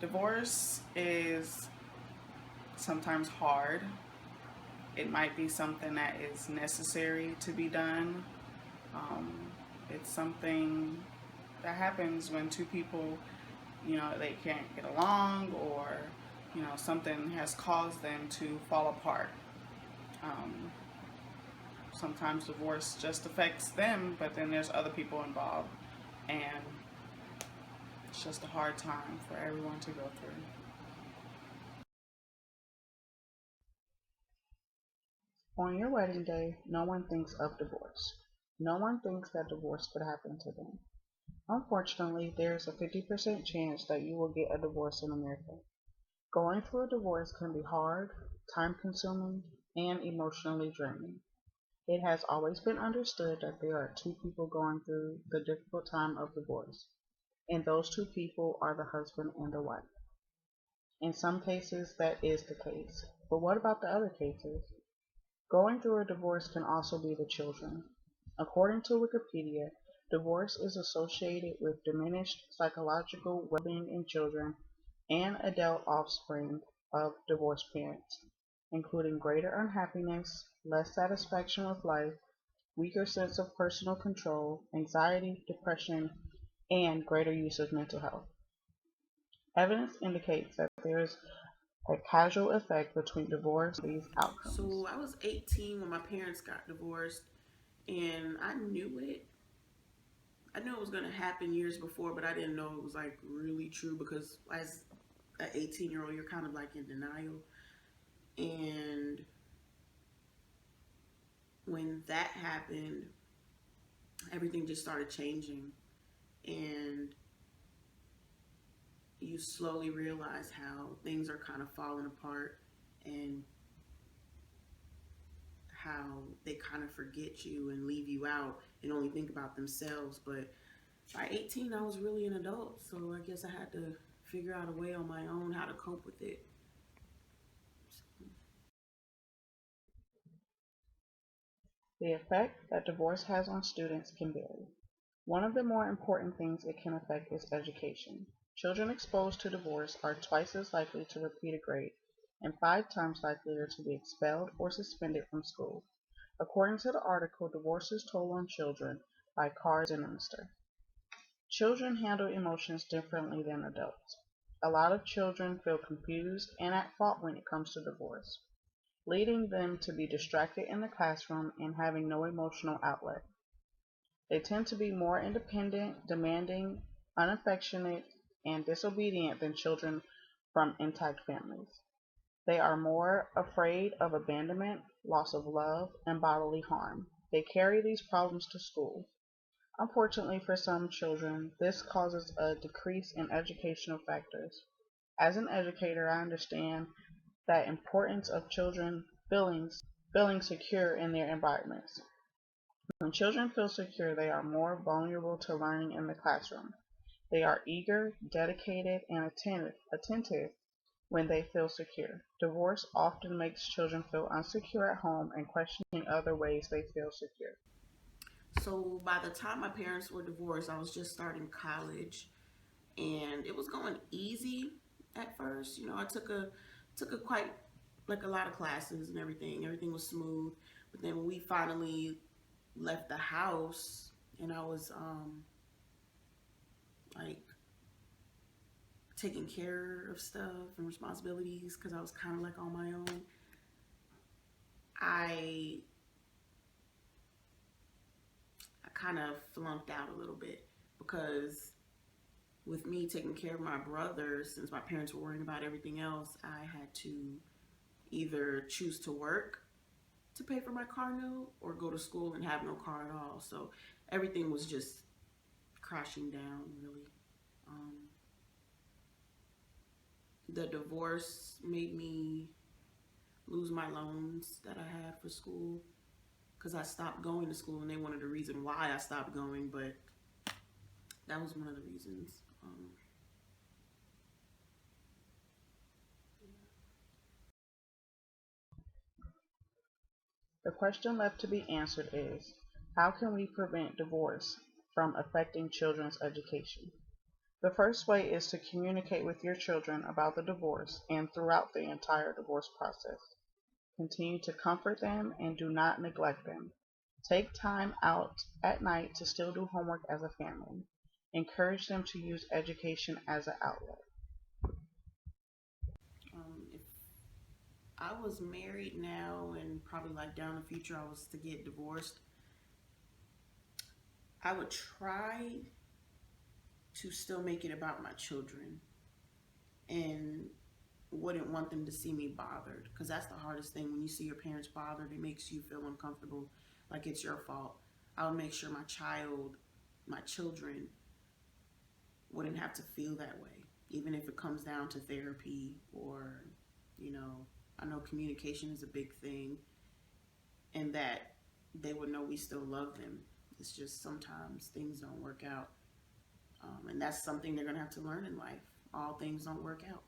Divorce is sometimes hard. It might be something that is necessary to be done. Um, it's something that happens when two people, they can't get along, or, something has caused them to fall apart. Um, Sometimes divorce just affects them, but then there's other people involved, and it's just a hard time for everyone to go through. On your wedding day, no one thinks of divorce. No one thinks that divorce could happen to them. Unfortunately, there is a 50% chance that you will get a divorce in America. Going through a divorce can be hard, time consuming, and emotionally draining. It has always been understood that there are two people going through the difficult time of divorce, and those two people are the husband and the wife. In some cases, that is the case. But what about the other cases? Going through a divorce can also be the children. According to Wikipedia, divorce is associated with diminished psychological well-being in children and adult offspring of divorced parents, including greater unhappiness, less satisfaction with life, weaker sense of personal control, anxiety, depression, and greater use of mental health. Evidence indicates that there is a causal effect between divorce and these outcomes. So I was 18 when my parents got divorced, and I knew it. I knew it was going to happen years before, but I didn't know it was like really true because as an 18-year-old, you're kind of like in denial. And when that happened, everything just started changing. And you slowly realize how things are kind of falling apart and how they kind of forget you and leave you out and only think about themselves. But by 18, I was really an adult, so I guess I had to figure out a way on my own how to cope with it. The effect that divorce has on students can vary. One of the more important things it can affect is education. Children exposed to divorce are twice as likely to repeat a grade and 5 times likelier to be expelled or suspended from school. According to the article Divorce's Toll on Children by Carr Zinemister. Children handle emotions differently than adults. A lot of children feel confused and at fault when it comes to divorce, leading them to be distracted in the classroom and having no emotional outlet. They tend to be more independent, demanding, unaffectionate, and disobedient than children from intact families. They are more afraid of abandonment, loss of love, and bodily harm. They carry these problems to school. Unfortunately for some children, this causes a decrease in educational factors. As an educator, I understand the importance of children feeling secure in their environments. When children feel secure, they are more vulnerable to learning in the classroom. They are eager, dedicated, and attentive when they feel secure. Divorce often makes children feel insecure at home and questioning other ways they feel secure. So by the time my parents were divorced, I was just starting college, and it was going easy at first. I took a quite like a lot of classes and everything. Everything was smooth. But then when we finally left the house, and I was like taking care of stuff and responsibilities because I was kind of like on my own. I I kind of flunked out a little bit because with me taking care of my brother, since my parents were worrying about everything else, I had to either choose to work to pay for my car note or go to school and have no car at all. So everything was just crashing down, really. Um, the divorce made me lose my loans that I had for school because I stopped going to school, and they wanted a reason why I stopped going, but that was one of the reasons. The question left to be answered is, how can we prevent divorce from affecting children's education? The first way is to communicate with your children about the divorce and throughout the entire divorce process. Continue to comfort them and do not neglect them. Take time out at night to still do homework as a family. Encourage them to use education as an outlet. If I was married now and probably like down the future I was to get divorced, I would try to still make it about my children and wouldn't want them to see me bothered, because that's the hardest thing. When you see your parents bothered, it makes you feel uncomfortable, like it's your fault. I would make sure my children wouldn't have to feel that way, even if it comes down to therapy or, you know, I know communication is a big thing, and that they would know we still love them. It's just sometimes things don't work out. And that's something they're going to have to learn in life. All things don't work out.